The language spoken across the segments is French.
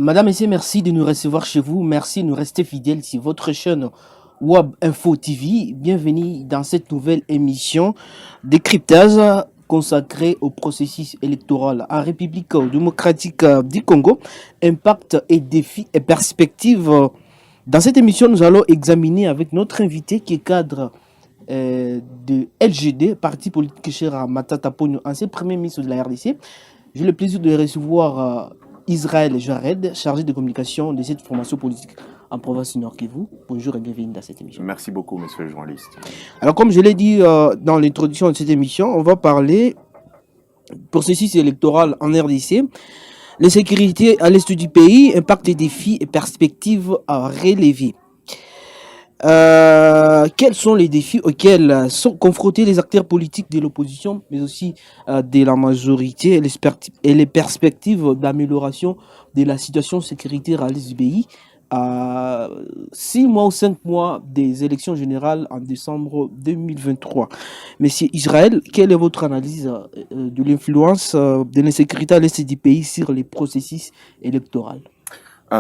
Madame, Messieurs, merci de nous recevoir chez vous. Merci de nous rester fidèles sur votre chaîne Web Info TV. Bienvenue dans cette nouvelle émission décryptage consacrée au processus électoral en République démocratique du Congo, impact et défis et perspectives. Dans cette émission, nous allons examiner avec notre invité qui est cadre de LGD, parti politique cher à Matata Pogno, ancien premier ministre de la RDC. J'ai le plaisir de recevoir Israël Jared, chargé de communication de cette formation politique en province du Nord Kivu. Bonjour et bienvenue dans cette émission. Merci beaucoup, monsieur le journaliste. Alors, comme je l'ai dit dans l'introduction de cette émission, on va parler processus électoral en RDC, les sécurités à l'est du pays, impact et défis et perspectives à relever. Quels sont les défis auxquels sont confrontés les acteurs politiques de l'opposition, mais aussi de la majorité et les perspectives d'amélioration de la situation sécuritaire à l'est du pays à 6 mois ou 5 mois des élections générales en décembre 2023. Monsieur Israël, quelle est votre analyse de l'influence de l'insécurité à l'est du pays sur les processus électoraux?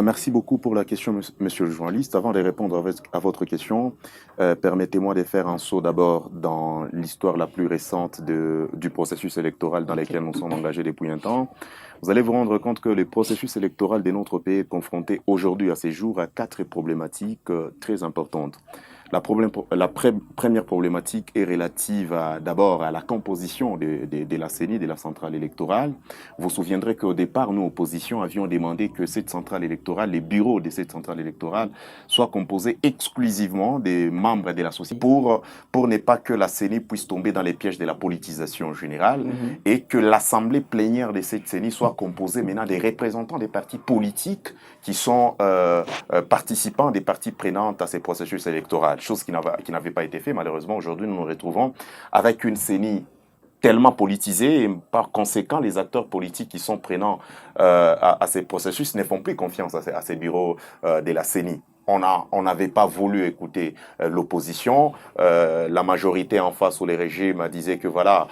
Merci beaucoup pour la question, monsieur le journaliste. Avant de répondre à votre question, permettez-moi de faire un saut d'abord dans l'histoire la plus récente du processus électoral dans lequel nous sommes engagés depuis un temps. Vous allez vous rendre compte que le processus électoral de notre pays est confronté aujourd'hui à ces jours à 4 problématiques très importantes. La première problématique est relative d'abord à la composition de la CENI, de la centrale électorale. Vous vous souviendrez qu'au départ, nous, opposition, avions demandé que cette centrale électorale, les bureaux de cette centrale électorale, soient composés exclusivement des membres de la société pour ne pas que la CENI puisse tomber dans les pièges de la politisation générale et que l'assemblée plénière de cette CENI soit composée maintenant des représentants des partis politiques qui sont participants des parties prenantes à ces processus électoraux. Chose qui n'avait pas été fait. Malheureusement, aujourd'hui, nous nous retrouvons avec une CENI tellement politisée et par conséquent, les acteurs politiques qui sont prenants à ces processus ne font plus confiance à ces bureaux de la CENI. On n'avait pas voulu écouter l'opposition. La majorité en face ou les régimes disait que voilà,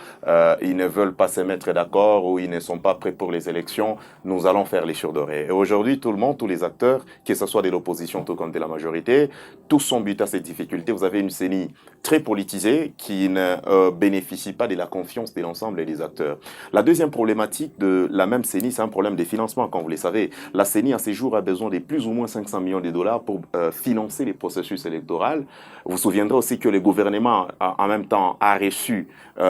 ils ne veulent pas se mettre d'accord ou ils ne sont pas prêts pour les élections. Nous allons faire les sourds-oreilles. Et aujourd'hui, tout le monde, tous les acteurs, que ce soit de l'opposition tout comme de la majorité, tous sont butés à cette difficulté. Vous avez une CENI très politisée qui ne bénéficie pas de la confiance de l'ensemble des acteurs. La deuxième problématique de la même CENI, c'est un problème de financement. Comme vous le savez, la CENI à ces jours a besoin de plus ou moins 500 millions de dollars pour financer les processus électoraux. Vous vous souviendrez aussi que le gouvernement, en même temps, a reçu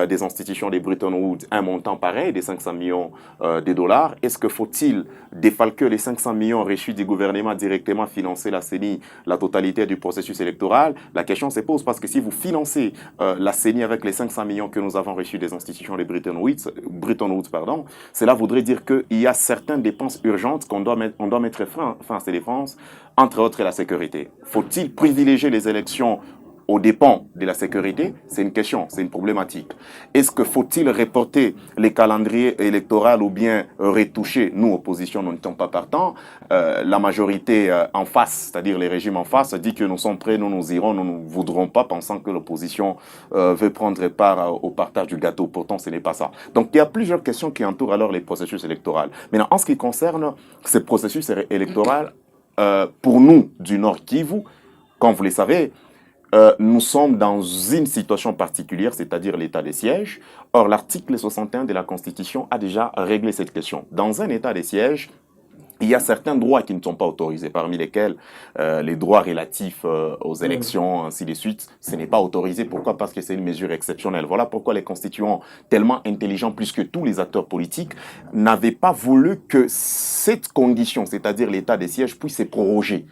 des institutions de Bretton Woods un montant pareil, des 500 millions de dollars. Est-ce que faut-il défalquer les 500 millions reçus du gouvernement directement financer la CENI, la totalité du processus électoral? La question se pose parce que si vous financez la CENI avec les 500 millions que nous avons reçus des institutions de Bretton Woods, cela voudrait dire qu'il y a certaines dépenses urgentes qu'on doit mettre fin à ces dépenses, entre autres la sécurité. Faut-il privilégier les élections aux dépens de la sécurité? C'est une question, c'est une problématique. Est-ce que faut-il reporter les calendriers électoraux ou bien retoucher? Nous, opposition, nous ne sommes pas partants. La majorité en face, c'est-à-dire les régimes en face, dit que nous sommes prêts, nous irons, nous ne voudrons pas, pensant que l'opposition veut prendre part au partage du gâteau. Pourtant, ce n'est pas ça. Donc, il y a plusieurs questions qui entourent alors les processus électoraux. Maintenant, en ce qui concerne ces processus électoraux, pour nous du Nord Kivu, comme vous le savez, nous sommes dans une situation particulière, c'est-à-dire l'état de siège. Or, l'article 61 de la Constitution a déjà réglé cette question. Dans un état de siège, il y a certains droits qui ne sont pas autorisés, parmi lesquels les droits relatifs aux élections, ainsi de suite. Ce n'est pas autorisé. Pourquoi? Parce que c'est une mesure exceptionnelle. Voilà pourquoi les constituants, tellement intelligents plus que tous les acteurs politiques, n'avaient pas voulu que cette condition, c'est-à-dire l'état de siège, puisse se proroger.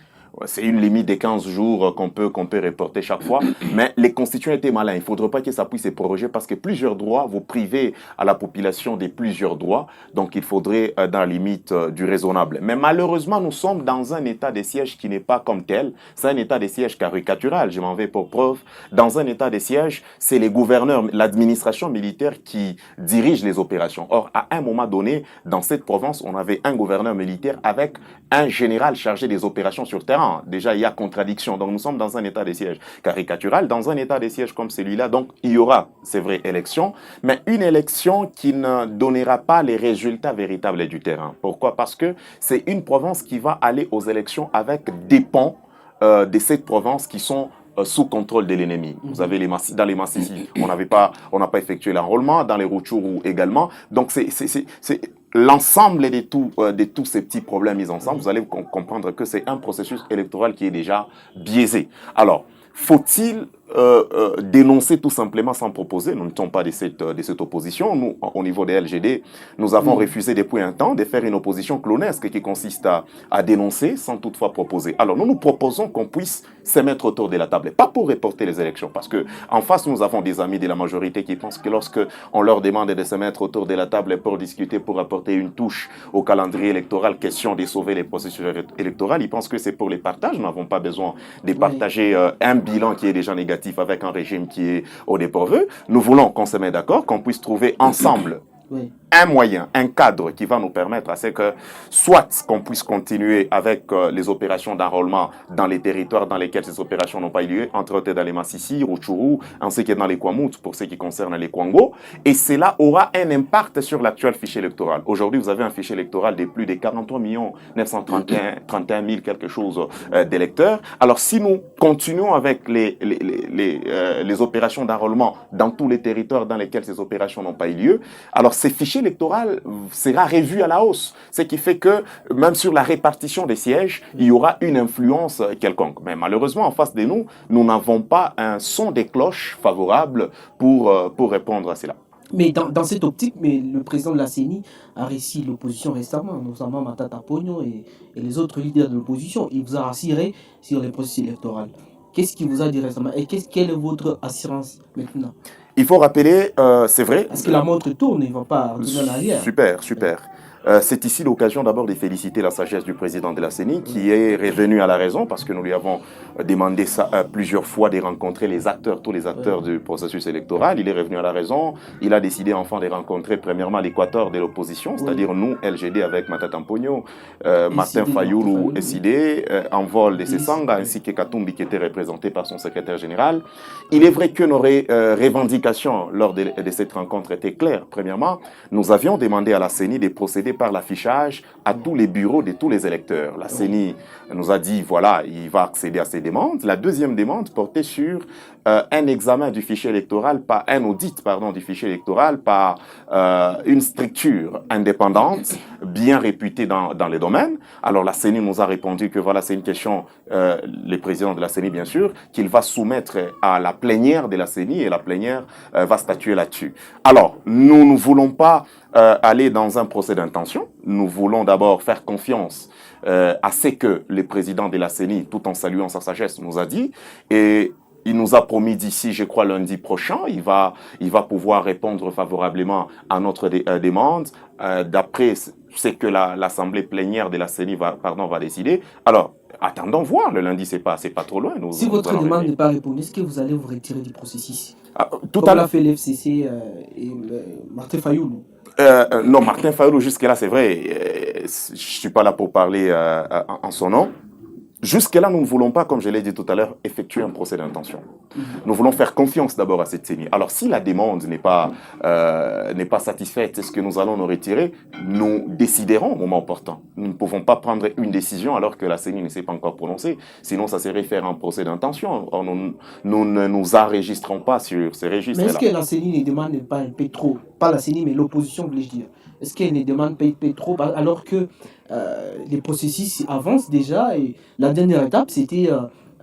C'est une limite de 15 jours qu'on peut reporter chaque fois. Mais les constituants étaient malins. Il ne faudrait pas que ça puisse se proroger parce que plusieurs droits, vous privez à la population de plusieurs droits. Donc, il faudrait dans la limite du raisonnable. Mais malheureusement, nous sommes dans un état de siège qui n'est pas comme tel. C'est un état de siège caricatural. Je m'en vais pour preuve. Dans un état de siège, c'est les gouverneurs, l'administration militaire qui dirige les opérations. Or, à un moment donné, dans cette province, on avait un gouverneur militaire avec un général chargé des opérations sur terrain. terrain, déjà il y a contradiction. Donc nous sommes dans un état de siège caricatural, dans un état de siège comme celui-là. Donc il y aura, c'est vrai, élection, mais une élection qui ne donnera pas les résultats véritables du terrain. Pourquoi? Parce que c'est une province qui va aller aux élections avec des pans de cette province qui sont sous contrôle de l'ennemi. Vous avez dans les Massissi, on n'a pas effectué l'enrôlement, dans les Rutshuru également. Donc c'est l'ensemble de tous ces petits problèmes mis ensemble. Vous allez comprendre que c'est un processus électoral qui est déjà biaisé. Alors, faut-il dénoncer tout simplement sans proposer? Nous ne sommes pas de cette opposition. Nous, au niveau des LGD, nous avons refusé depuis un temps de faire une opposition clonesque qui consiste à dénoncer sans toutefois proposer. Alors nous proposons qu'on puisse se mettre autour de la table, pas pour reporter les élections, parce que en face nous avons des amis de la majorité qui pensent que lorsque on leur demande de se mettre autour de la table pour discuter, pour apporter une touche au calendrier électoral, question de sauver les processus électoraux, ils pensent que c'est pour les partages. Nous n'avons pas besoin de partager un bilan qui est déjà négatif avec un régime qui est au dépourvu. Nous voulons qu'on se mette d'accord, qu'on puisse trouver ensemble un moyen, un cadre qui va nous permettre à ce que soit qu'on puisse continuer avec les opérations d'enrôlement dans les territoires dans lesquels ces opérations n'ont pas eu lieu, entre autres dans les Massissi, Rutshuru, ainsi que dans les Kwamouth pour ce qui concerne les Kwango, et cela aura un impact sur l'actuel fichier électoral. Aujourd'hui, vous avez un fichier électoral de plus de 43 931 000 quelque chose d'électeurs. Alors si nous continuons avec les opérations d'enrôlement dans tous les territoires dans lesquels ces opérations n'ont pas eu lieu, alors ces fichiers électoral sera revu à la hausse. Ce qui fait que même sur la répartition des sièges, il y aura une influence quelconque. Mais malheureusement, en face de nous, nous n'avons pas un son des cloches favorable pour répondre à cela. Mais dans cette optique, le président de la CENI a réussi l'opposition récemment, notamment Matata Ponyo et les autres leaders de l'opposition. Il vous a rassuré sur les processus électoraux. Qu'est-ce qu'il vous a dit récemment et quelle est votre assurance maintenant? Il faut rappeler, c'est vrai. Parce que la montre tourne, il ne va pas retourner en arrière. Super. C'est ici l'occasion d'abord de féliciter la sagesse du président de la CENI qui est revenu à la raison parce que nous lui avons demandé ça, plusieurs fois de rencontrer tous les acteurs du processus électoral. Il est revenu à la raison. Il a décidé enfin de rencontrer premièrement l'équateur de l'opposition, c'est-à-dire nous, LGD avec Matata Ponyo, Martin Fayoulou, SID, Envol de Sessanga, ainsi que Katumbi qui était représenté par son secrétaire général. Il est vrai que nos revendications lors de cette rencontre étaient claires. Premièrement, nous avions demandé à la CENI de procéder par l'affichage à tous les bureaux de tous les électeurs. La CENI nous a dit, voilà, il va accéder à ces demandes. La deuxième demande portait sur un examen du fichier électoral, un audit du fichier électoral par une structure indépendante, bien réputée dans les domaines. Alors la CENI nous a répondu que voilà, c'est une question, le président de la CENI bien sûr, qu'il va soumettre à la plénière de la CENI et la plénière va statuer là-dessus. Alors, nous ne voulons pas aller dans un procès d'intention. Nous voulons d'abord faire confiance à ce que le président de la CENI, tout en saluant sa sagesse, nous a dit. Et il nous a promis d'ici, je crois, lundi prochain, il va pouvoir répondre favorablement à notre demande d'après ce que l'Assemblée plénière de la CENI va décider. Alors, attendons voir, le lundi, c'est pas trop loin. Si votre demande n'est pas répondue, est-ce que vous allez vous retirer du processus? Tout à l'heure fait l'FCC et Martin Fayoulou. Non, Martin Fayoulou, jusque-là, c'est vrai, je ne suis pas là pour parler en son nom. Jusque-là, nous ne voulons pas, comme je l'ai dit tout à l'heure, effectuer un procès d'intention. Nous voulons faire confiance d'abord à cette CENI. Alors, si la demande n'est pas satisfaite, est-ce que nous allons nous retirer? Nous déciderons au moment opportun. Nous ne pouvons pas prendre une décision alors que la CENI ne s'est pas encore prononcée. Sinon, ça serait faire un procès d'intention. Or, nous ne nous enregistrons pas sur ces registres-là. Mais est-ce que la CENI ne demande pas un peu trop? Pas la CENI, mais l'opposition, voulais-je dire. Est-ce qu'elle ne demande pas un peu trop alors que les processus avancent déjà et la dernière étape, c'était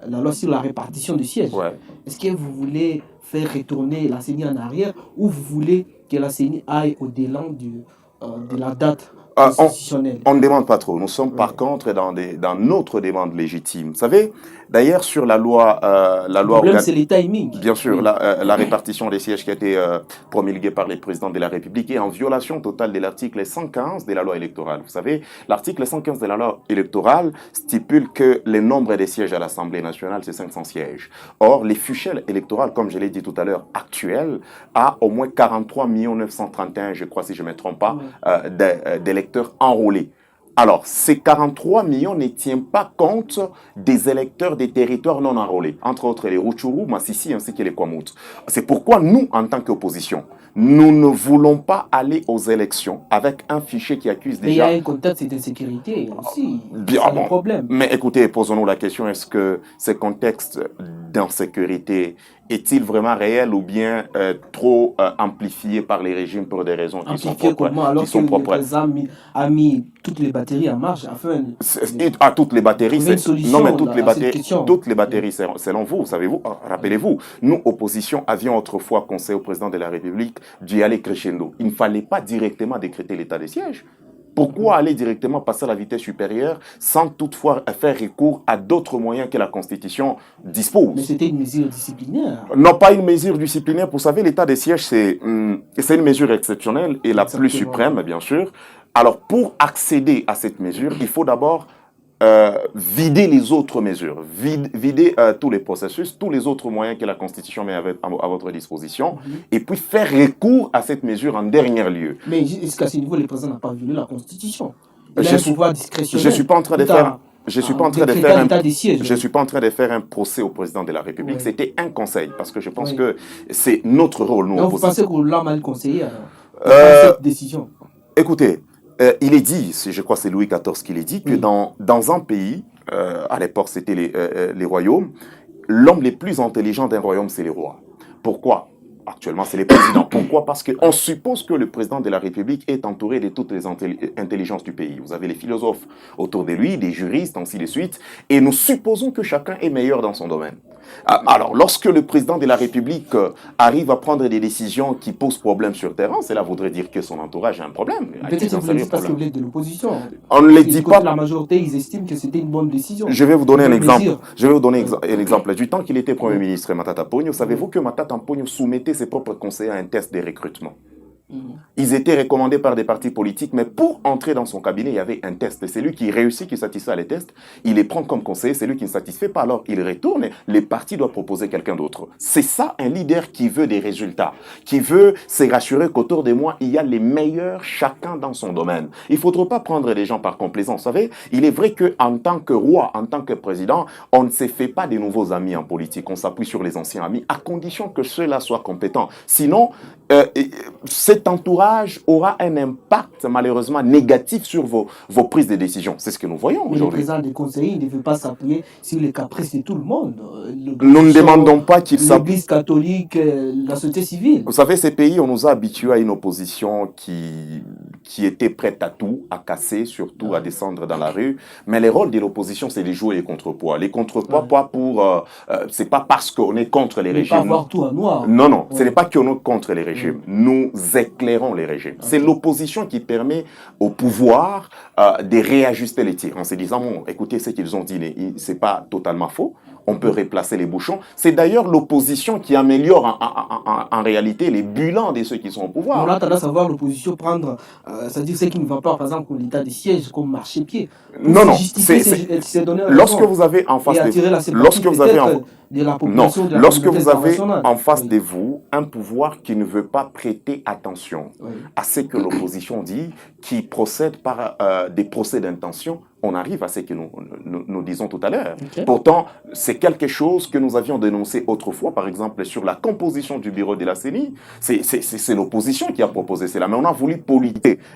la loi sur la répartition de sièges. Ouais. Est-ce que vous voulez faire retourner la CENI en arrière ou vous voulez que la CENI aille au-delà de la date constitutionnelle? On ne demande pas trop. Nous sommes par contre dans notre demande légitime. Vous savez, d'ailleurs, sur la loi... le problème, c'est les timings. Bien sûr, oui. La répartition des sièges qui a été promulguée par les présidents de la République est en violation totale de l'article 115 de la loi électorale. Vous savez, l'article 115 de la loi électorale stipule que le nombre des sièges à l'Assemblée nationale, c'est 500 sièges. Or, les fichiers électoraux, comme je l'ai dit tout à l'heure, actuels, a au moins 43 931, je crois, si je ne me trompe pas, d'électeurs enrôlés. Alors, ces 43 millions ne tiennent pas compte des électeurs des territoires non enrôlés, entre autres les Rutshuru, Massissi ainsi que les Kwamouth. C'est pourquoi nous, en tant qu'opposition, nous ne voulons pas aller aux élections avec un fichier qui accuse Mais il y a déjà... un contexte d'insécurité aussi. Bien, C'est le bon. problème. Mais écoutez, posons-nous la question, est-ce que ce contexte d'insécurité est-il vraiment réel ou bien trop amplifié par les régimes pour des raisons qui sont Amplifié propres, comment alors qui sont que le propres président a mis toutes les batteries en marche afin à toutes les batteries, trouver une solution non mais toutes les à cette batteries, question. selon vous, savez-vous, rappelez-vous, nous opposition avions autrefois conseillé au président de la République d'y aller crescendo. Il ne fallait pas directement décréter l'état de siège. Pourquoi aller directement passer à la vitesse supérieure sans toutefois faire recours à d'autres moyens que la Constitution dispose? Mais c'était une mesure disciplinaire. Non, pas une mesure disciplinaire. Vous savez, l'état de siège, c'est une mesure exceptionnelle et la plus suprême, bien sûr. Alors, pour accéder à cette mesure, il faut d'abord vider les autres mesures, vider tous les processus, tous les autres moyens que la Constitution met à votre disposition, et puis faire recours à cette mesure en dernier lieu. Mais est-ce qu'à ce niveau, le président n'a pas violé la Constitution? Il a un pouvoir discrétionnaire. Je suis pas en train de faire... Je suis pas en train de faire je suis pas en train de faire un procès au président de la République. Oui. C'était un conseil parce que je pense que c'est notre rôle. Nous, vous pensez qu'on l'a mal conseillé cette décision? Écoutez, il est dit, je crois que c'est Louis XIV qui l'a dit, que dans un pays, à l'époque c'était les royaumes, l'homme le plus intelligent d'un royaume c'est les rois. Pourquoi? Actuellement, c'est les présidents. Pourquoi? Parce qu'on suppose que le président de la République est entouré de toutes les intelligences du pays. Vous avez les philosophes autour de lui, des juristes, ainsi de suite. Et nous supposons que chacun est meilleur dans son domaine. Alors, lorsque le président de la République arrive à prendre des décisions qui posent problème sur le terrain, cela voudrait dire que son entourage a un problème. Peut-être que vous le dites parce que vous êtes de l'opposition. On ne le dit pas. La majorité, ils estiment que c'était une bonne décision. Je vais vous donner un exemple. Je vais vous donner un exemple. Du temps qu'il était Premier ministre, Matata Ponyo, savez-vous que Matata Ponyo soumettait ses propres conseillers à un test de recrutement? Ils étaient recommandés par des partis politiques, mais pour entrer dans son cabinet, il y avait un test. Et c'est lui qui réussit, qui satisfait les tests, il les prend comme conseiller. C'est lui qui ne satisfait pas, alors il retourne et les partis doivent proposer quelqu'un d'autre. C'est ça un leader qui veut des résultats, qui veut se rassurer qu'autour de moi, il y a les meilleurs, chacun dans son domaine. Il ne faudra pas prendre les gens par complaisance. Vous savez, il est vrai qu'en tant que roi, en tant que président, on ne se fait pas de nouveaux amis en politique. On s'appuie sur les anciens amis, à condition que ceux-là soient compétents. Sinon, cet entourage aura un impact malheureusement négatif sur vos prises de décision. C'est ce que nous voyons aujourd'hui. Le président des conseillers ne veut pas s'appuyer sur les caprices de tout le monde. Nous ne demandons pas qu'il s'appuie. L'Église catholique, la société civile. Vous savez, ces pays, on nous a habitués à une opposition qui était prête à tout, à casser, surtout à descendre dans la rue. Mais le rôle de l'opposition, c'est de jouer les contrepoids. Les contrepoids, pas pour... c'est pas parce qu'on est contre les régimes. Pas voir tout en noir. Non, ce n'est pas qu'on est contre les régimes. Nous éclairons les régimes. C'est l'opposition qui permet au pouvoir de réajuster les tirs en se disant, bon, écoutez, ce qu'ils ont dit, c'est pas totalement faux. On peut replacer les bouchons. C'est d'ailleurs l'opposition qui améliore en réalité les bilans de ceux qui sont au pouvoir. On a tendance à voir l'opposition prendre, c'est-à-dire ceux qui ne vont pas, par exemple, comme l'état des sièges, comme marcher-pied. Non, lorsque vous avez en face en face de vous un pouvoir qui ne veut pas prêter attention à ce que l'opposition dit, qui procède par des procès d'intention, on arrive à ce que nous disons tout à l'heure. Pourtant, c'est quelque chose que nous avions dénoncé autrefois, par exemple, sur la composition du bureau de la CENI. C'est l'opposition qui a proposé cela. Mais on a voulu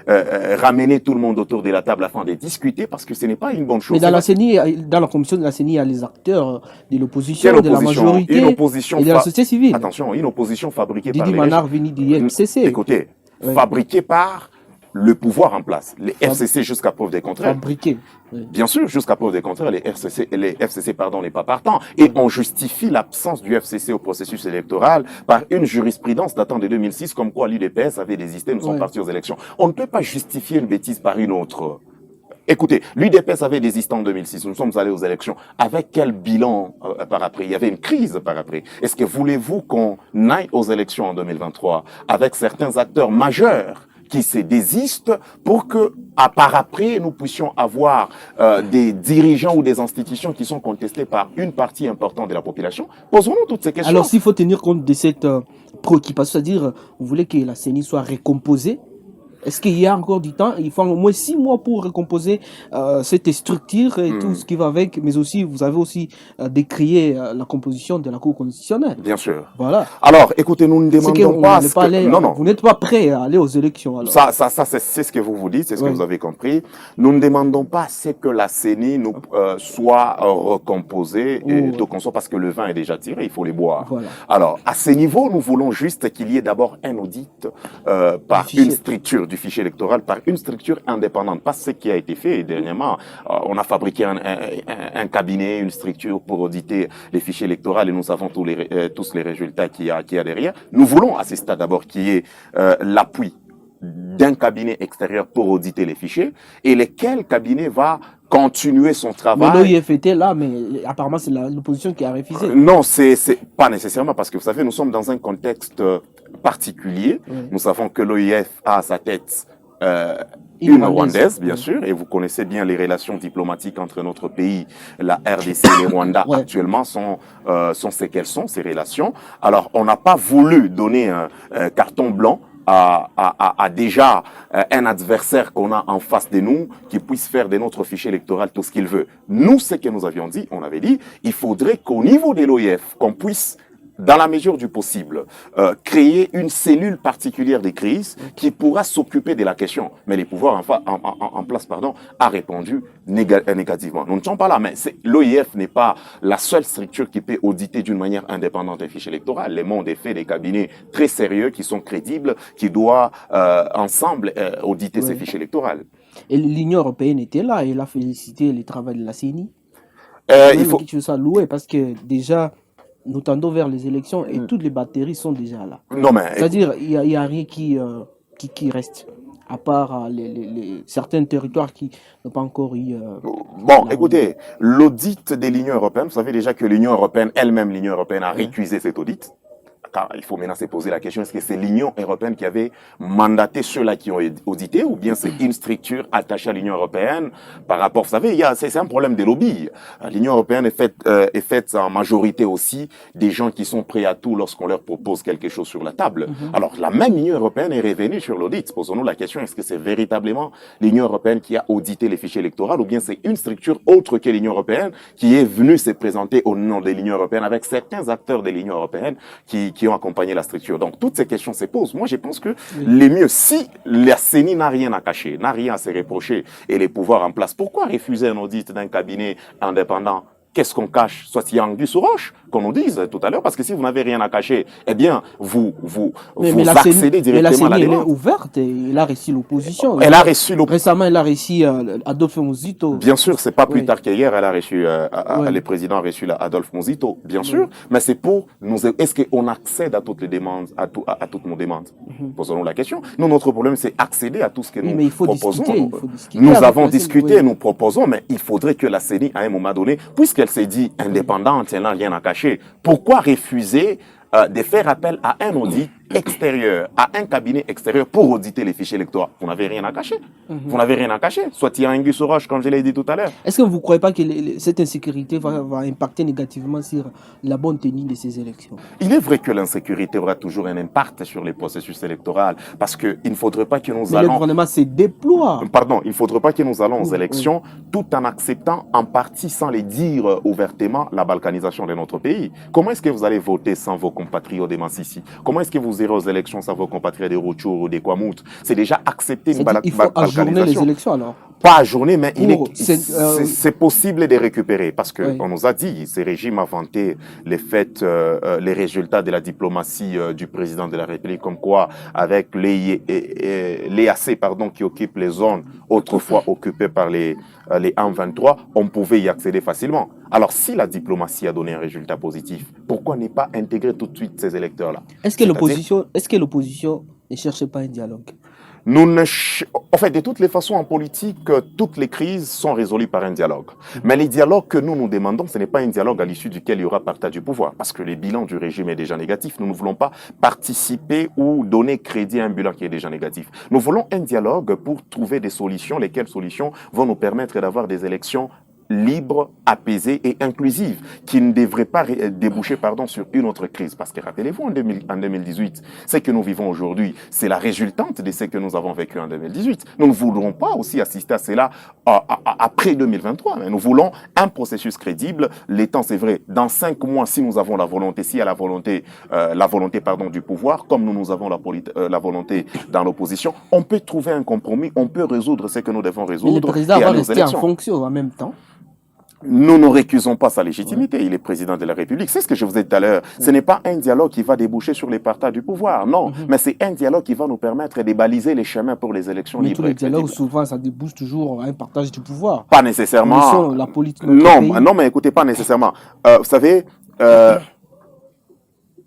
ramener tout le monde autour de la table afin de discuter parce que ce n'est pas une bonne chose. Mais dans la CENI, dans la commission de la CENI, il y a les acteurs de l'opposition, de la majorité et de la société civile. Attention, une opposition fabriquée par les Manar venu du FCC. Écoutez, fabriquée par le pouvoir en place. Les FCC jusqu'à preuve des contraires. Fabriqués. Bien sûr, jusqu'à preuve des contraires, les FCC n'est pas partant. Et on justifie l'absence du FCC au processus électoral par une jurisprudence datant de 2006, comme quoi l'UDPS avait désisté, nous sommes partis aux élections. On ne peut pas justifier une bêtise par une autre. Écoutez, l'UDPS avait désisté en 2006, nous sommes allés aux élections. Avec quel bilan par après? Il y avait une crise par après. Est-ce que voulez-vous qu'on aille aux élections en 2023 avec certains acteurs majeurs qui se désistent pour que, par après, nous puissions avoir des dirigeants ou des institutions qui sont contestés par une partie importante de la population? Posons-nous toutes ces questions. Alors, s'il faut tenir compte de cette préoccupation, c'est-à-dire, vous voulez que la CENI soit récomposée? Est-ce qu'il y a encore du temps? Il faut au moins 6 mois pour recomposer cette structure et tout ce qui va avec, mais aussi, vous avez aussi décrié la composition de la Cour constitutionnelle. Bien sûr. Voilà. Alors, écoutez, nous ne demandons pas... Vous n'êtes pas prêt à aller aux élections. Alors. C'est ce que vous dites, c'est ce que vous avez compris. Nous ne demandons pas que la CENI soit recomposée, tout qu'on soit, parce que le vin est déjà tiré, il faut les boire. Voilà. Alors, à ce niveau, nous voulons juste qu'il y ait d'abord un audit par une structure du fichier électoral, par une structure indépendante. Pas ce qui a été fait dernièrement. On a fabriqué un cabinet, une structure pour auditer les fichiers électoraux et nous savons tous les résultats qu'il y a derrière. Nous voulons à ce stade d'abord qu'il y ait l'appui d'un cabinet extérieur pour auditer les fichiers et lequel cabinet va continuer son travail. Mais l'OIF était là, mais apparemment c'est l'opposition qui a refusé. Non, c'est pas nécessairement parce que vous savez, nous sommes dans un contexte particulier. Nous savons que l'OIF a à sa tête une Rwandaise, bien sûr, et vous connaissez bien les relations diplomatiques entre notre pays, la RDC et le Rwanda actuellement sont ce qu'elles sont, ces relations. Alors, on n'a pas voulu donner un carton blanc à déjà un adversaire qu'on a en face de nous qui puisse faire de notre fichier électoral tout ce qu'il veut. Nous, ce que nous avions dit, on avait dit, il faudrait qu'au niveau de l'OIF, qu'on puisse dans la mesure du possible, créer une cellule particulière des crises qui pourra s'occuper de la question. Mais les pouvoirs en place a répondu négativement. Nous ne sommes pas là, mais l'OIF n'est pas la seule structure qui peut auditer d'une manière indépendante un fichier électoral. Le monde est fait des cabinets très sérieux qui sont crédibles, qui doivent ensemble auditer ces fichiers électoraux. Et l'Union européenne était là et elle a félicité le travail de la CENI. Il faut que ça louer parce que déjà nous tendons vers les élections et toutes les batteries sont déjà là. Non, mais c'est-à-dire il y a rien qui reste à part certains territoires qui n'ont pas encore eu. Bon, écoutez, l'audit de l'Union européenne, vous savez déjà que l'Union européenne elle-même, l'Union européenne a récusé cet audit. Car il faut maintenant se poser la question, est-ce que c'est l'Union européenne qui avait mandaté ceux-là qui ont audité ou bien c'est une structure attachée à l'Union européenne par rapport, vous savez, c'est un problème de lobby. L'Union européenne est faite en majorité aussi des gens qui sont prêts à tout lorsqu'on leur propose quelque chose sur la table. Alors, la même Union européenne est revenue sur l'audit. Posons-nous la question, est-ce que c'est véritablement l'Union européenne qui a audité les fichiers électoraux ou bien c'est une structure autre que l'Union européenne qui est venue se présenter au nom de l'Union européenne avec certains acteurs de l'Union européenne qui ont accompagné la structure. Donc, toutes ces questions se posent. Moi, je pense que les mieux, si la CENI n'a rien à cacher, n'a rien à se reprocher et les pouvoirs en place, pourquoi refuser un audit d'un cabinet indépendant? Qu'est-ce qu'on cache? Soit il y a anguille sous roche, qu'on nous dise tout à l'heure, parce que si vous n'avez rien à cacher, eh bien, vous accédez directement à la demande. Mais la CENI, elle est ouverte et elle a reçu l'opposition. Elle a reçu l'opposition. Récemment, elle a reçu Adolphe Muzito. Bien sûr, c'est pas plus tard qu'hier, elle a reçu, le président a reçu Adolphe Muzito, bien sûr, mais c'est pour nous, est-ce qu'on accède à toutes les demandes, à toutes nos demandes? Posons-nous la question. Nous, notre problème, c'est accéder à tout ce que nous proposons. Nous avons discuté, nous proposons, mais il faudrait que la CENI, à un moment donné, puisqu'elle s'est dit indépendante, elle n'a rien à cacher, pourquoi refuser de faire appel à un audit extérieur, à un cabinet extérieur pour auditer les fichiers électoraux? Vous n'avez rien à cacher. Vous n'avez rien à cacher. Soit il y a un anguille sous roche, comme je l'ai dit tout à l'heure. Est-ce que vous ne croyez pas que cette insécurité va impacter négativement sur la bonne tenue de ces élections? Il est vrai que l'insécurité aura toujours un impact sur les processus électoraux, parce qu'il ne faudrait pas que nous allons... Le gouvernement se déploie. Pardon, il ne faudrait pas que nous allons aux élections tout en acceptant en partie, sans les dire ouvertement, la balkanisation de notre pays. Comment est-ce que vous allez voter sans vos compatriotes des Massissi? Comment est-ce que vous irez aux élections sans vos compatriotes des Rutshuru ou des Kwamout? C'est déjà accepter une balkanisation. Il faut ajourner les élections alors? Pas ajourner, mais c'est possible de récupérer parce que on nous a dit, ces régimes a vanté les résultats de la diplomatie du président de la République, comme quoi avec l'EAC, qui occupe les zones autrefois occupées par les M23, on pouvait y accéder facilement. Alors, si la diplomatie a donné un résultat positif, pourquoi ne pas intégrer tout de suite ces électeurs-là? Est-ce que l'opposition ne cherche pas un dialogue? En fait, de toutes les façons, en politique, toutes les crises sont résolues par un dialogue. Mais les dialogues que nous demandons, ce n'est pas un dialogue à l'issue duquel il y aura partage du pouvoir. Parce que le bilan du régime est déjà négatif. Nous ne voulons pas participer ou donner crédit à un bilan qui est déjà négatif. Nous voulons un dialogue pour trouver des solutions, lesquelles solutions vont nous permettre d'avoir des élections libre, apaisée et inclusive, qui ne devrait pas déboucher sur une autre crise. Parce que rappelez-vous, en 2018, ce que nous vivons aujourd'hui, c'est la résultante de ce que nous avons vécu en 2018. Nous ne voudrons pas aussi assister à cela après 2023, mais nous voulons un processus crédible. Les temps, c'est vrai, dans 5 mois, si nous avons la volonté, s'il y a la volonté du pouvoir, comme nous avons la volonté dans l'opposition, on peut trouver un compromis, on peut résoudre ce que nous devons résoudre. Mais le président va rester en fonction en même temps. Nous ne récusons pas sa légitimité. Il est président de la République. C'est ce que je vous ai dit tout à l'heure. Ce n'est pas un dialogue qui va déboucher sur les partages du pouvoir. Non. Mais c'est un dialogue qui va nous permettre de baliser les chemins pour les élections libres. Mais tous les dialogues, souvent, ça débouche toujours à un partage du pouvoir. Pas nécessairement. La politique non, mais écoutez, pas nécessairement. Vous savez,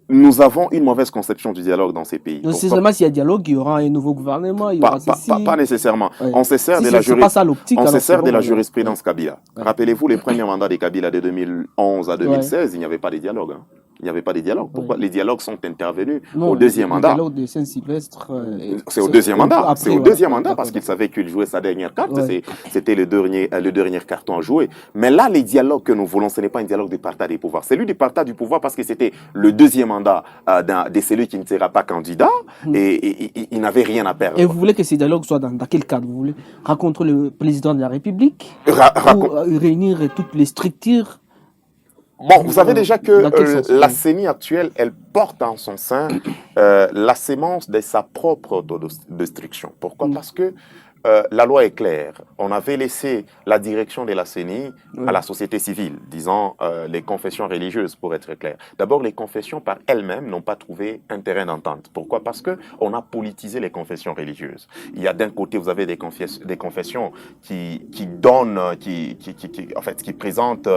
nous avons une mauvaise conception du dialogue dans ces pays. Donc, c'est seulement s'il y a dialogue, il y aura un nouveau gouvernement. Il y aura pas nécessairement. Ouais. On se sert de la jurisprudence Kabila. Rappelez-vous les premiers mandats de Kabila de 2011 à 2016, il n'y avait pas de dialogue. Il n'y avait pas de dialogue. Pourquoi les dialogues sont intervenus au deuxième mandat? Le dialogue de Saint-Sylvestre. C'est au deuxième mandat. C'est au deuxième mandat parce qu'il savait qu'il jouait sa dernière carte. Ouais. C'était le dernier carton à jouer. Mais là, les dialogues que nous voulons, ce n'est pas un dialogue de partage des pouvoirs. C'est lui du partage du pouvoir parce que c'était le deuxième mandat de celui qui ne sera pas candidat et il n'avait rien à perdre. Et vous voulez que ces dialogues soient dans quel cadre? Vous voulez rencontrer le président de la République ou réunir toutes les structures? Bon, vous savez déjà que la CENI actuelle, elle porte en son sein la sémence de sa propre autodestruction. Pourquoi? Parce que la loi est claire. On avait laissé la direction de la CENI à la société civile, disant les confessions religieuses, pour être clair. D'abord, les confessions par elles-mêmes n'ont pas trouvé un terrain d'entente. Pourquoi? Parce qu'on a politisé les confessions religieuses. Il y a d'un côté, vous avez des confessions qui présentent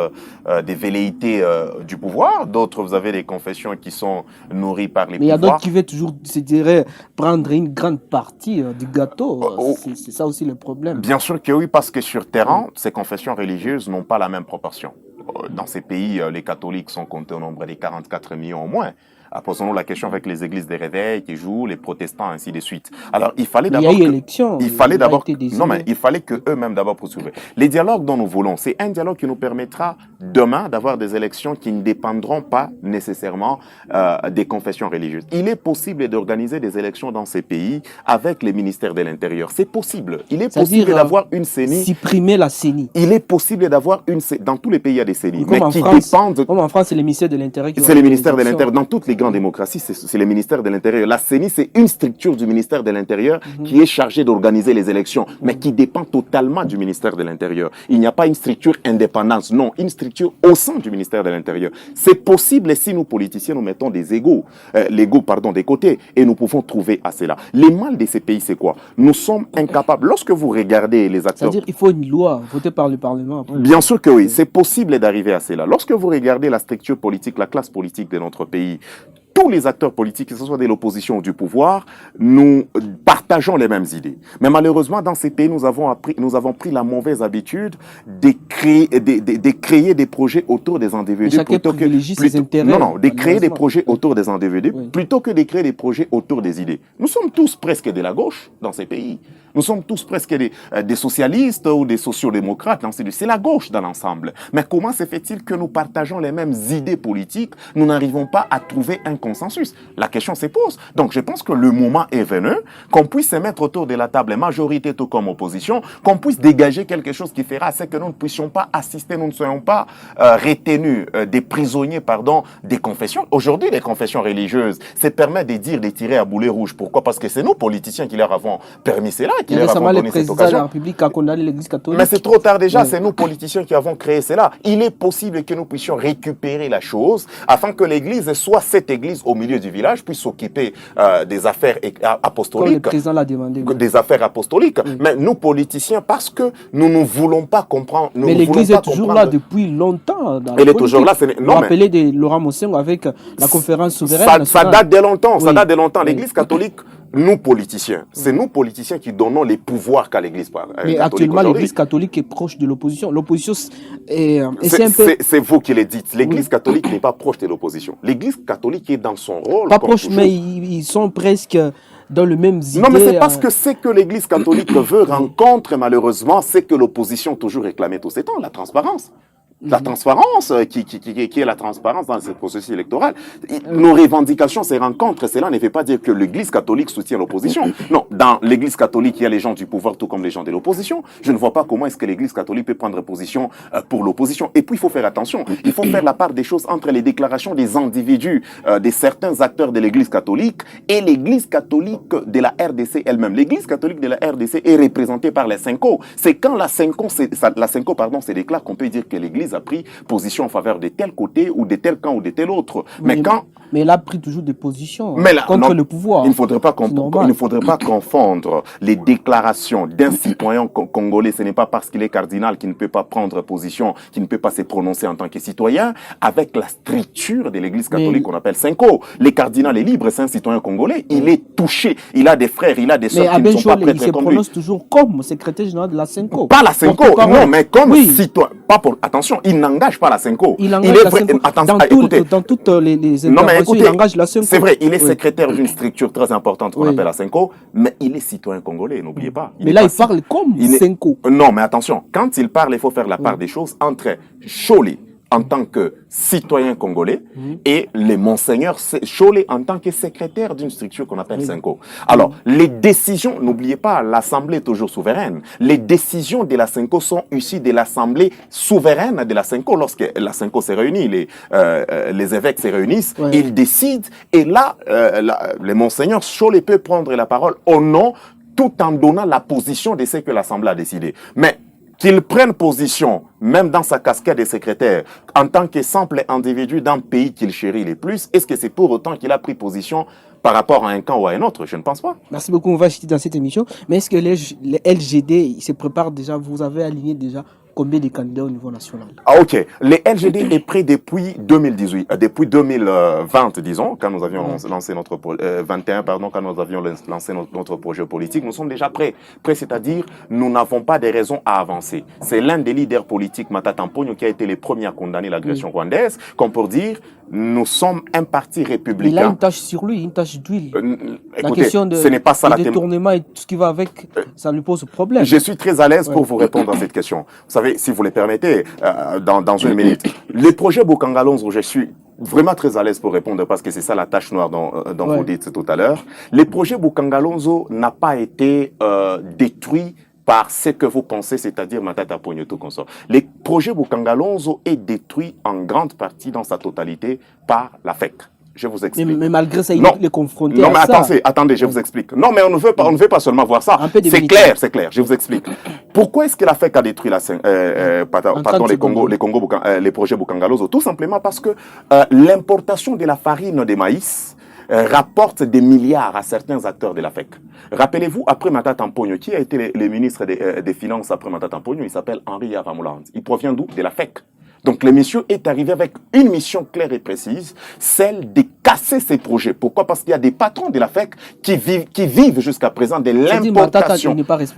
des velléités du pouvoir. D'autres, vous avez des confessions qui sont nourries par les pouvoirs. Mais il y a d'autres qui veulent toujours, je dirais, prendre une grande partie du gâteau. C'est ça aussi le problème. Bien sûr que oui, parce que sur terrain, ces confessions religieuses n'ont pas la même proportion. Dans ces pays, les catholiques sont comptés au nombre de 44 millions au moins. Posons-nous la question avec les églises des réveils qui jouent, les protestants, ainsi de suite. Alors, il fallait d'abord... Il fallait que eux-mêmes d'abord poursuivent. Les dialogues dont nous voulons, c'est un dialogue qui nous permettra demain d'avoir des élections qui ne dépendront pas nécessairement des confessions religieuses. Il est possible d'organiser des élections dans ces pays avec les ministères de l'Intérieur. C'est possible. Il est possible d'avoir une CENI... Supprimer la CENI. Il est possible d'avoir une CENI. Dans tous les pays, il y a des CENI. Mais qui dépendent... Comme en France, c'est les ministères de l'Intérieur qui... C'est les ministères de l'Intérieur. Dans toutes les grandes démocraties, c'est le ministère de l'Intérieur. La CENI, c'est une structure du ministère de l'Intérieur qui est chargée d'organiser les élections, mais qui dépend totalement du ministère de l'Intérieur. Il n'y a pas une structure indépendante, non, une structure au sein du ministère de l'Intérieur. C'est possible si nous, politiciens, nous mettons des des côtés, et nous pouvons trouver à cela. Les mal de ces pays, c'est quoi? Nous sommes incapables. Lorsque vous regardez les acteurs... C'est-à-dire qu'il faut une loi votée par le Parlement. Après. Bien sûr que oui, c'est possible d'arriver à cela. Lorsque vous regardez la structure politique, la classe politique de notre pays, tous les acteurs politiques, que ce soit de l'opposition ou du pouvoir, nous partageons les mêmes idées. Mais malheureusement, dans ces pays, nous avons pris la mauvaise habitude de créer des projets autour des individus. Créer des projets autour des individus plutôt que de créer des projets autour des idées. Nous sommes tous presque de la gauche dans ces pays. Nous sommes tous presque des socialistes ou des sociodémocrates. C'est la gauche dans l'ensemble. Mais comment se fait-il que nous partageons les mêmes idées politiques? Nous n'arrivons pas à trouver un consensus. La question se pose. Donc, je pense que le moment est venu qu'on puisse se mettre autour de la table, majorité tout comme opposition, qu'on puisse dégager quelque chose qui fera ce que nous ne puissions pas assister, nous ne soyons pas retenus, des prisonniers, des confessions. Aujourd'hui, les confessions religieuses, ça permet de tirer à boulet rouge. Pourquoi? Parce que c'est nous, politiciens, qui leur avons permis cela. Récemment, le président de la République a condamné l'Église catholique. Mais c'est trop tard déjà, c'est nous politiciens qui avons créé cela. Il est possible que nous puissions récupérer la chose afin que l'Église soit cette Église au milieu du village, puisse s'occuper des affaires apostoliques. Comme le président l'a demandé. Des affaires apostoliques. Mais nous politiciens, parce que nous ne voulons pas comprendre. Mais l'Église est toujours là depuis longtemps. Elle est toujours là. Vous rappelez de Laurent Mossengo avec la conférence souveraine. Ça date de longtemps. Ça date de longtemps. L'Église catholique... Nous, politiciens, c'est nous, politiciens, qui donnons les pouvoirs qu'à l'Église catholique. Mais actuellement, l'Église catholique est proche de l'opposition. L'opposition est C'est vous qui le dites. L'Église catholique n'est pas proche de l'opposition. L'Église catholique est dans son rôle. Pas proche, mais ils sont presque... dans le même idée. Non, mais c'est parce que c'est que l'Église catholique veut rencontre, malheureusement, c'est que l'opposition toujours réclamait tout ces temps, la transparence. La transparence, qui est la transparence dans ce processus électoral. Nos revendications, ces rencontres, cela ne veut pas dire que l'Église catholique soutient l'opposition. Non, dans l'Église catholique, il y a les gens du pouvoir tout comme les gens de l'opposition. Je ne vois pas comment est-ce que l'Église catholique peut prendre position pour l'opposition. Et puis, il faut faire attention. Il faut faire la part des choses entre les déclarations des individus, de certains acteurs de l'Église catholique et l'Église catholique de la RDC elle-même. L'Église catholique de la RDC est représentée par les Cinco. C'est quand la Cinco se déclare qu'on peut dire que l'Église a pris position en faveur de tel côté ou de tel camp ou de tel autre. Mais elle a pris toujours des positions contre le pouvoir. Il ne faudrait pas confondre les déclarations d'un citoyen congolais. Ce n'est pas parce qu'il est cardinal qu'il ne peut pas prendre position, qu'il ne peut pas se prononcer en tant que citoyen, avec la structure de l'Église catholique qu'on appelle Cinco. Le cardinal est libre, c'est un citoyen congolais. Il est touché. Il a des frères, il a des sœurs qui ne sont pas prêtres comme lui. Il se prononce toujours comme secrétaire général de la Cinco. Pas la Cinco, non, mais comme citoyen. Attention, il n'engage pas la Cinco. Il engage la Cinco. Dans toutes les interventions, il engage la Cinco. C'est vrai, il est secrétaire d'une structure très importante qu'on appelle la Cinco, mais il est citoyen congolais, n'oubliez pas. Mais là, il parle comme Cinco. Non, mais attention, quand il parle, il faut faire la part des choses entre Chole en tant que citoyen congolais et les monseigneurs Chole en tant que secrétaire d'une structure qu'on appelle Cinco. Alors, les décisions, n'oubliez pas, l'Assemblée est toujours souveraine. Les décisions de la Cinco sont issues de l'Assemblée souveraine de la Cinco. Lorsque la Cinco s'est réunie, les évêques se réunissent, ils décident, et là, les monseigneurs Chole peut prendre la parole au nom, tout en donnant la position de ce que l'Assemblée a décidé. Mais qu'il prenne position, même dans sa casquette de secrétaire, en tant que simple individu d'un pays qu'il chérit le plus, est-ce que c'est pour autant qu'il a pris position par rapport à un camp ou à un autre? Je ne pense pas. Merci beaucoup, on va acheter dans cette émission. Mais est-ce que les LGD se préparent déjà? Vous avez aligné déjà combien de candidats au niveau national? Ah, ok. Les LGD est pris depuis 2018, depuis 2020, disons, quand nous avions lancé notre 21, pardon, quand nous avions lancé notre projet politique. Nous sommes déjà prêts. Prêts, c'est-à-dire, nous n'avons pas de raisons à avancer. C'est l'un des leaders politiques, Matata Mponyo, qui a été le premier à condamner l'agression rwandaise, comme pour dire, nous sommes un parti républicain. Il a une tâche sur lui, une tâche d'huile. La Écoutez, question de ce n'est pas ça la détournement et tout ce qui va avec, ça lui pose problème. Je suis très à l'aise pour vous répondre à cette question. Vous savez, si vous le permettez, dans une minute. Les projets Bukangalonzo, je suis vraiment très à l'aise pour répondre parce que c'est ça la tâche noire dont vous dites tout à l'heure. Les projets Bukangalonzo n'a pas été détruit par ce que vous pensez, c'est-à-dire Matata Ponyo tout consort. Les projets Bukangalonzo est détruit en grande partie dans sa totalité par la FEC. Je vous explique. Mais malgré ça, il est confronté à ça. Non, mais attendez, je vous explique. Non, mais on ne veut pas seulement voir ça. C'est clair, je vous explique. Pourquoi est-ce que la FEC a détruit les projets Bukangalonzo? Tout simplement parce que l'importation de la farine de maïs rapporte des milliards à certains acteurs de la FEC. Rappelez-vous, après Matata Mponyo, qui a été le ministre des Finances après Matata Mponyo, il s'appelle Henri Yavamoulande. Il provient d'où? De la FEC. Donc le monsieur est arrivé avec une mission claire et précise, celle de casser ces projets. Pourquoi? Parce qu'il y a des patrons de la FEC qui vivent jusqu'à présent de l'importation.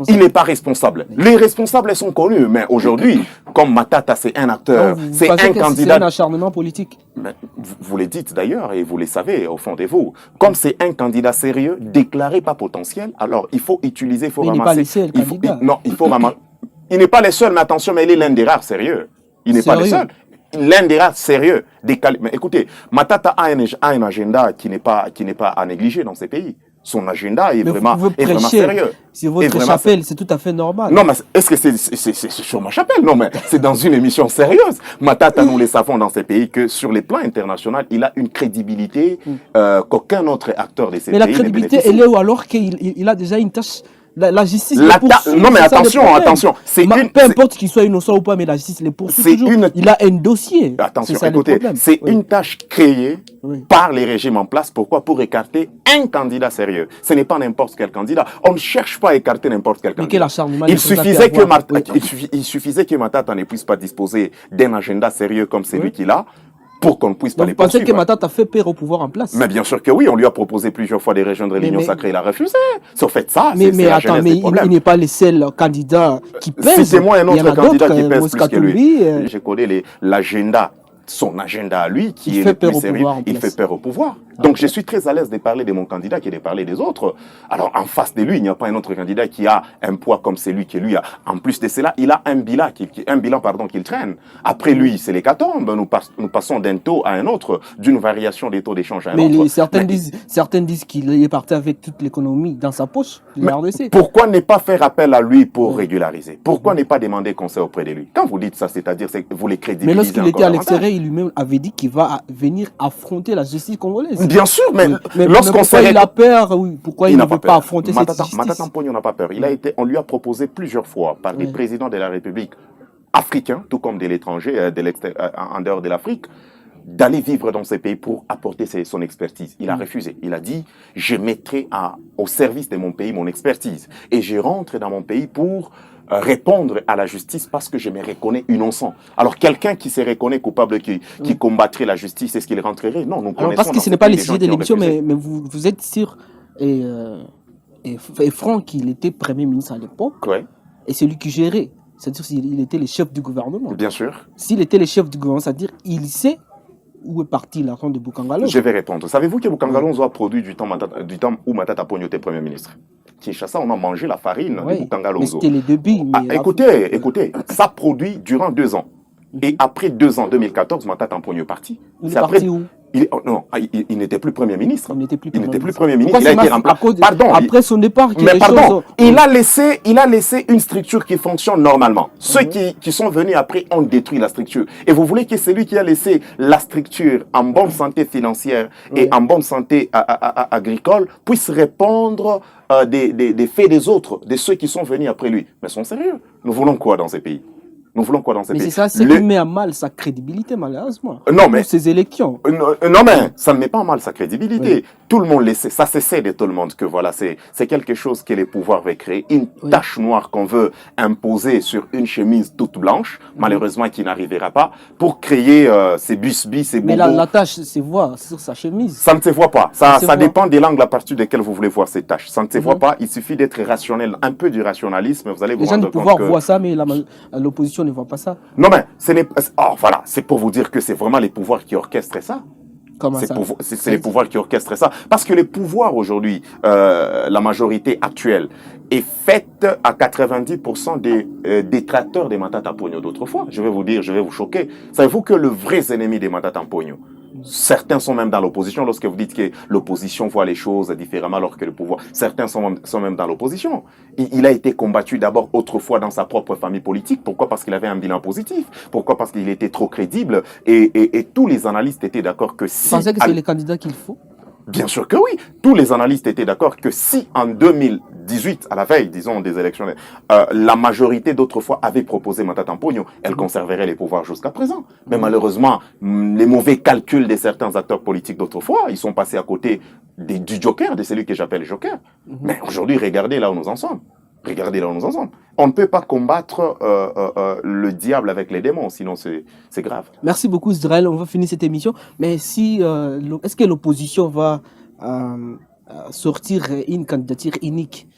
Il n'est pas responsable. Les responsables sont connus, mais aujourd'hui, comme Matata, c'est un acteur, c'est un candidat. C'est un acharnement politique. Mais vous le dites d'ailleurs et vous le savez au fond de vous. Comme c'est un candidat sérieux, déclaré pas potentiel, alors il faut utiliser, il faut ramasser. Il n'est pas le seul, mais attention, mais il est l'un des rares sérieux. Il n'est pas le seul. L'un des rares sérieux. Mais écoutez, Matata a un agenda qui n'est pas à négliger dans ces pays. Son agenda est vraiment sérieux. C'est votre chapelle, c'est tout à fait normal. Non, mais est-ce que c'est sur ma chapelle? Non, mais c'est dans une émission sérieuse. Matata, nous le savons dans ces pays que sur les plans internationaux, il a une crédibilité qu'aucun autre acteur de ces pays. Mais la crédibilité, elle est où alors qu'il a déjà une tâche? La justice non mais attention. Peu importe qu'il soit innocent ou pas, mais la justice les poursuit toujours. Il a un dossier. Attention, écoutez, c'est une tâche créée par les régimes en place. Pourquoi? Pour écarter un candidat sérieux. Ce n'est pas n'importe quel candidat. On ne cherche pas à écarter n'importe quel candidat. Il suffisait que Matata ne puisse pas disposer d'un agenda sérieux comme celui qu'il a, pour qu'on ne puisse pas les poursuivre. Vous pensez que Matata fait peur au pouvoir en place? Mais bien sûr que oui, on lui a proposé plusieurs fois de rejoindre l'Union sacrée, il a refusé. C'est au fait ça. Mais attends, il n'est pas le seul candidat qui pèse. Citez-moi un autre candidat qui pèse plus que lui. Je connais l'agenda, son agenda à lui, qui est le plus sérieux. Il fait peur au pouvoir. Donc, je suis très à l'aise de parler de mon candidat que de parler des autres. Alors, en face de lui, il n'y a pas un autre candidat qui a un poids comme celui qui lui a. En plus de cela, il a un bilan qu'il traîne. Après lui, c'est l'hécatombe. Nous passons d'un taux à un autre, d'une variation des taux d'échange à un autre. Certains disent qu'il est parti avec toute l'économie dans sa poche de la RDC. Pourquoi ne pas faire appel à lui pour régulariser? Pourquoi ne pas demander conseil auprès de lui? Quand vous dites ça, c'est-à-dire que vous les crédibilisez. Mais lorsqu'il était à l'extérieur, il lui-même avait dit qu'il va venir affronter la justice congolaise. Bien sûr, mais lorsqu'on pourquoi il a peur, oui, pourquoi il ne veut pas affronter cette justice? Matata Mponyo n'a pas peur. On lui a proposé plusieurs fois par les présidents de la République africains, tout comme de l'étranger, en dehors de l'Afrique, d'aller vivre dans ces pays pour apporter son expertise. Il a refusé. Il a dit, je mettrai au service de mon pays mon expertise. Et je rentre dans mon pays pour répondre à la justice parce que je me reconnais innocent. Alors, quelqu'un qui se reconnaît coupable, qui combattrait la justice, est-ce qu'il rentrerait? Non, nous connaissons... Parce que ce n'est pas les sujets de l'émission, mais vous êtes sûr et franc qu'il était Premier ministre à l'époque, et celui qui gérait, c'est-à-dire s'il était le chef du gouvernement. Bien sûr. S'il était le chef du gouvernement, c'est-à-dire il sait où est parti l'argent de Boukangalonzo. Je vais répondre. Savez-vous que Boukangalonzo a produit du temps où Matata Mponyo était Premier ministre? Kinshasa, on a mangé la farine de Boukangalonzo. C'était les débuts. Écoutez, ça produit durant 2 ans. Et après 2 ans, 2014, Matata Mponyo est parti. Il est parti où? Il n'était plus Premier ministre. Il n'était plus Premier ministre. Il a été remplacé. Après son départ, il a laissé une structure qui fonctionne normalement. Ceux qui sont venus après ont détruit la structure. Et vous voulez que celui qui a laissé la structure en bonne santé financière et en bonne santé agricole puisse répondre des faits des autres, de ceux qui sont venus après lui? Mais sont sérieux? Nous voulons quoi dans ces pays? Nous voulons quoi dans ces pays? Mais c'est ça, c'est qui met à mal sa crédibilité, malheureusement. Non, mais ces élections. Non, mais ça ne met pas à mal sa crédibilité. Tout le monde le sait. Ça se sait de tout le monde que voilà, c'est quelque chose que les pouvoirs veulent créer. Une tache noire qu'on veut imposer sur une chemise toute blanche, malheureusement qui n'arrivera pas, pour créer ces busbis, ces bobos. Mais la tache se voit sur sa chemise. Ça ne se voit pas. Ça dépend des langues à partir desquelles vous voulez voir ces taches. Ça ne se voit pas. Il suffit d'être rationnel, un peu du rationalisme. Vous allez vous rendre compte que... Les gens du pouvoir voient ça, mais l'opposition ne voit pas ça. Non, mais ce n'est pas... Oh, voilà, c'est pour vous dire que c'est vraiment les pouvoirs qui orchestrent ça. C'est les pouvoirs qui orchestrent ça. Parce que les pouvoirs aujourd'hui, la majorité actuelle, est faite à 90% des détracteurs des Matata Mponyo d'autrefois. Je vais vous dire, je vais vous choquer. Savez-vous que le vrai ennemi des Matata Mponyo, certains sont même dans l'opposition, lorsque vous dites que l'opposition voit les choses différemment alors que le pouvoir, certains sont même dans l'opposition. Il a été combattu d'abord autrefois dans sa propre famille politique. Pourquoi? Parce qu'il avait un bilan positif. Pourquoi? Parce qu'il était trop crédible. Et tous les analystes étaient d'accord que si... Vous pensez que c'est les candidats qu'il faut? Bien sûr que oui. Tous les analystes étaient d'accord que si en 2018, à la veille, disons, des élections, la majorité d'autrefois avait proposé Matata Mponyo, elle conserverait les pouvoirs jusqu'à présent. Mais malheureusement, les mauvais calculs de certains acteurs politiques d'autrefois, ils sont passés à côté du joker, de celui que j'appelle joker. Mais aujourd'hui, regardez là où nous en sommes. Regardez là où nous en sommes. On ne peut pas combattre le diable avec les démons, sinon c'est grave. Merci beaucoup, Israël. On va finir cette émission. Mais est-ce que l'opposition va sortir une candidature unique?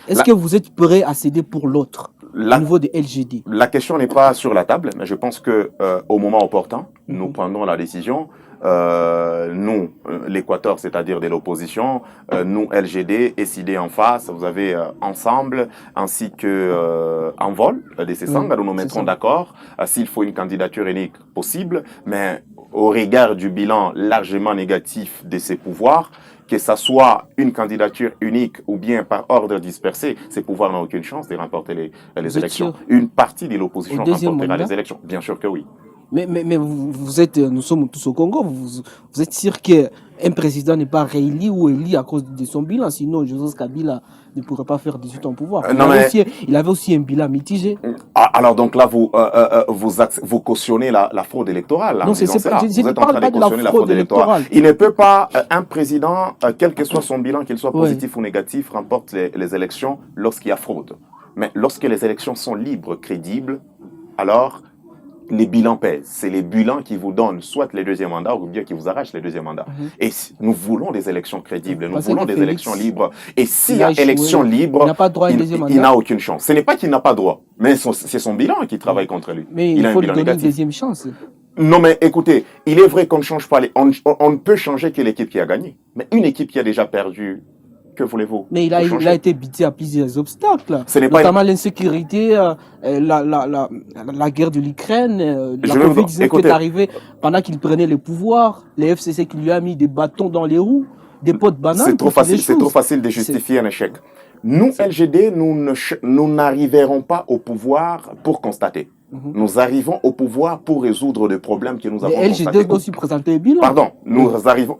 Est-ce que vous êtes prêt à céder pour l'autre au niveau de LGD? La question n'est pas sur la table, mais je pense que au moment opportun, nous prendrons la décision. Nous, l'Équateur, c'est-à-dire de l'opposition, nous, LGD, SID en face, vous avez Ensemble, ainsi que Envol, de ces sangs, nous nous mettrons d'accord s'il faut une candidature unique possible, mais au regard du bilan largement négatif de ces pouvoirs, que ça soit une candidature unique ou bien par ordre dispersé, ces pouvoirs n'ont aucune chance de remporter les élections. Une partie de l'opposition remportera les élections. Bien sûr que oui. Mais nous sommes tous au Congo. Vous êtes sûr qu'un président n'est pas réélu ou élu à cause de son bilan? Sinon, Joseph Kabila ne pourrait pas faire 18 ans au pouvoir. Il avait aussi un bilan mitigé. Alors donc là, vous cautionnez la fraude électorale. Non, c'est pas. Je ne parle pas de la fraude électorale. Il ne peut pas, un président, quel que soit son bilan, qu'il soit positif ou négatif, remporte les élections lorsqu'il y a fraude. Mais lorsque les élections sont libres, crédibles, alors les bilans pèsent. C'est les bilans qui vous donnent soit les deuxièmes mandats ou bien qui vous arrachent les deuxièmes mandats. Et nous voulons des élections crédibles, nous voulons des élections libres. Et s'il y a élection libre, il n'a aucune chance. Ce n'est pas qu'il n'a pas droit, mais c'est son bilan qui travaille contre lui. Mais il faut lui donner une deuxième chance. Non, mais écoutez, il est vrai qu'on ne change pas on ne peut changer que l'équipe qui a gagné. Mais une équipe qui a déjà perdu, que voulez-vous? Mais il a été bité à plusieurs obstacles, Ce n'est pas notamment l'insécurité, la guerre de l'Ukraine, la Je vais vous- Covid-19 qui est écoutez, arrivée pendant qu'il prenait le pouvoir, les FCC qui lui a mis des bâtons dans les roues, des pots de bananes. c'est trop pour faire des facile, c'est trop choses. facile de justifier un échec. Nous, LGD, nous n'arriverons pas au pouvoir pour constater. Mhm. Nous arrivons au pouvoir pour résoudre les problèmes que nous avons Mais LGD constatés. doit aussi présenter un bilan. Pardon, nous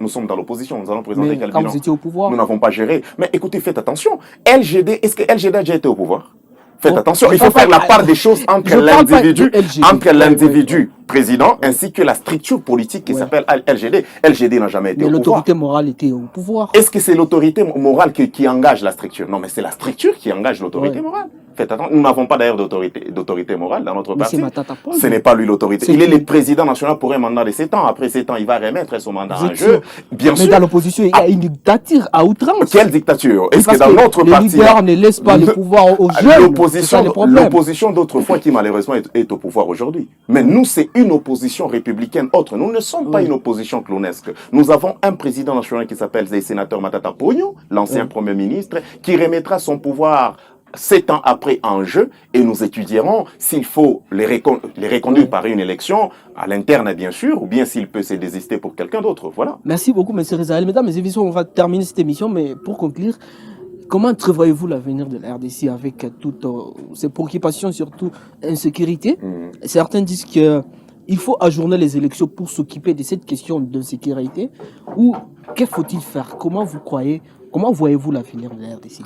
sommes dans l'opposition, nous allons présenter Mais quel quand bilan? vous étiez au pouvoir, Nous n'avons pas géré. Mais écoutez, faites attention. LGD, est-ce que LGD a déjà été au pouvoir? Faites Bon, attention, je il faut parle faire pas- la part des choses entre je parle pas l'individu, de LGD. entre Ouais, l'individu président ainsi que la structure politique qui Ouais. s'appelle LGD. LGD n'a jamais été mais au pouvoir. l'autorité morale était au pouvoir. Est-ce que c'est l'autorité morale qui engage la structure? Non, mais c'est la structure qui engage l'autorité Ouais. morale. Faites attention, nous n'avons pas d'ailleurs d'autorité morale dans notre Mais c'est parti. Matata Paul. Ce n'est pas lui l'autorité. C'est Il est qui? le président national pour un mandat de 7 ans. Après 7 ans, il va remettre son mandat Vous en êtes jeu. sûr? Bien Mais sûr. dans l'opposition, il y a une dictature à outrance. Quelle dictature? Oui, Est-ce que parce dans notre les parti, leaders ne laissent pas le pouvoir aux jeunes. C'est ça le problème. l'opposition d'autrefois qui malheureusement est au pouvoir aujourd'hui. Mais nous, c'est une opposition républicaine autre. Nous ne sommes pas Oui. une opposition clonesque. Nous avons un président national qui s'appelle le sénateur Matata Ponyo, l'ancien Oui. premier ministre, qui remettra son pouvoir 7 ans après en jeu, et nous étudierons s'il faut les reconduire Oui. par une élection à l'interne, bien sûr, ou bien s'il peut se désister pour quelqu'un d'autre. Voilà. Merci beaucoup, M. Rezaël. Mesdames et messieurs, on va terminer cette émission, mais pour conclure, comment entrevoyez-vous l'avenir de la RDC avec toutes ces préoccupations, surtout insécurité? Certains disent qu'il faut ajourner les élections pour s'occuper de cette question d'insécurité. Ou que faut-il faire? Comment voyez-vous l'avenir de la RDC?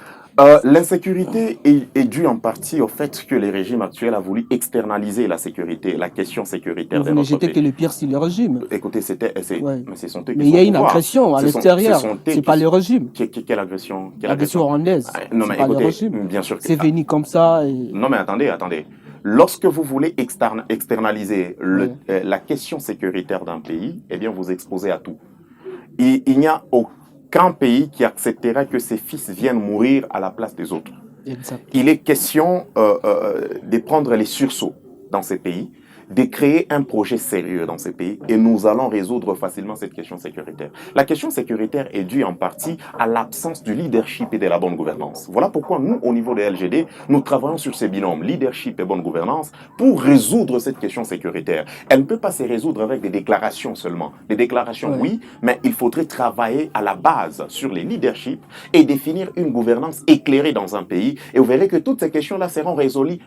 L'insécurité est due en partie au fait que les régimes actuels ont voulu externaliser la sécurité, la question sécuritaire de Vous ne notre jetez que pays. le pire sur le régime. Écoutez, Ouais. mais ce sont eux qui Mais il y sont a au une pouvoir. agression à Ce sont- l'extérieur. ce sont eux C'est qui pas sont- le régime. Quelle agression? Quelle L'agression rwandaise. Non, C'est mais pas le écoutez, régime. bien sûr que... C'est venu comme ça. Et... Non, mais attendez. Lorsque vous voulez externaliser la question sécuritaire d'un pays, eh bien, vous exposez à tout. Il n'y a aucun pays qui acceptera que ses fils viennent mourir à la place des autres. Exact. Il est question de prendre les sursauts dans ces pays, de créer un projet sérieux dans ces pays, et nous allons résoudre facilement cette question sécuritaire. La question sécuritaire est due en partie à l'absence du leadership et de la bonne gouvernance. Voilà pourquoi nous, au niveau de LGD, nous travaillons sur ces binômes, leadership et bonne gouvernance, pour résoudre cette question sécuritaire. Elle ne peut pas se résoudre avec des déclarations seulement. Des déclarations, oui, mais il faudrait travailler à la base sur les leaderships et définir une gouvernance éclairée dans un pays, et vous verrez que toutes ces questions-là seront résolues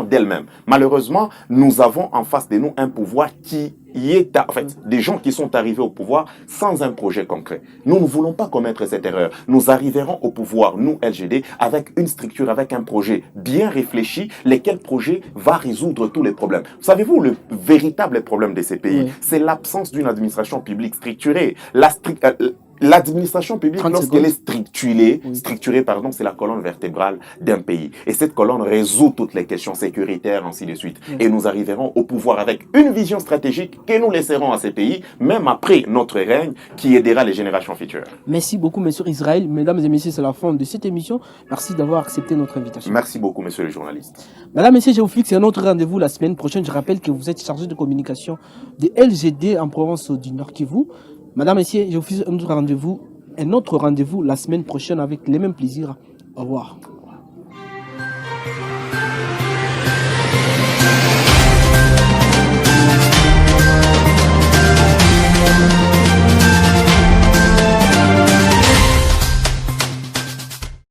d'elles-mêmes. Malheureusement, nous avons en face de nous un pouvoir qui est, en fait, des gens qui sont arrivés au pouvoir sans un projet concret. Nous ne voulons pas commettre cette erreur. Nous arriverons au pouvoir, nous, LGD, avec une structure, avec un projet bien réfléchi, lequel projet va résoudre tous les problèmes. Savez-vous, le véritable problème de ces pays, c'est l'absence d'une administration publique structurée. L'administration publique, lorsqu'elle est structurée, c'est la colonne vertébrale d'un pays. Et cette colonne résout toutes les questions sécuritaires, ainsi de suite. Et nous arriverons au pouvoir avec une vision stratégique que nous laisserons à ces pays, même après notre règne, qui aidera les générations futures. Merci beaucoup, monsieur Israël. Mesdames et messieurs, c'est la fin de cette émission. Merci d'avoir accepté notre invitation. Merci beaucoup, monsieur le journaliste. Madame, messieurs, je vous fixe un autre rendez-vous la semaine prochaine. Je rappelle que vous êtes chargé de communication de LGD en province du Nord Kivu. Madame, messieurs, je vous fixe un autre rendez-vous la semaine prochaine avec les mêmes plaisirs. Au revoir.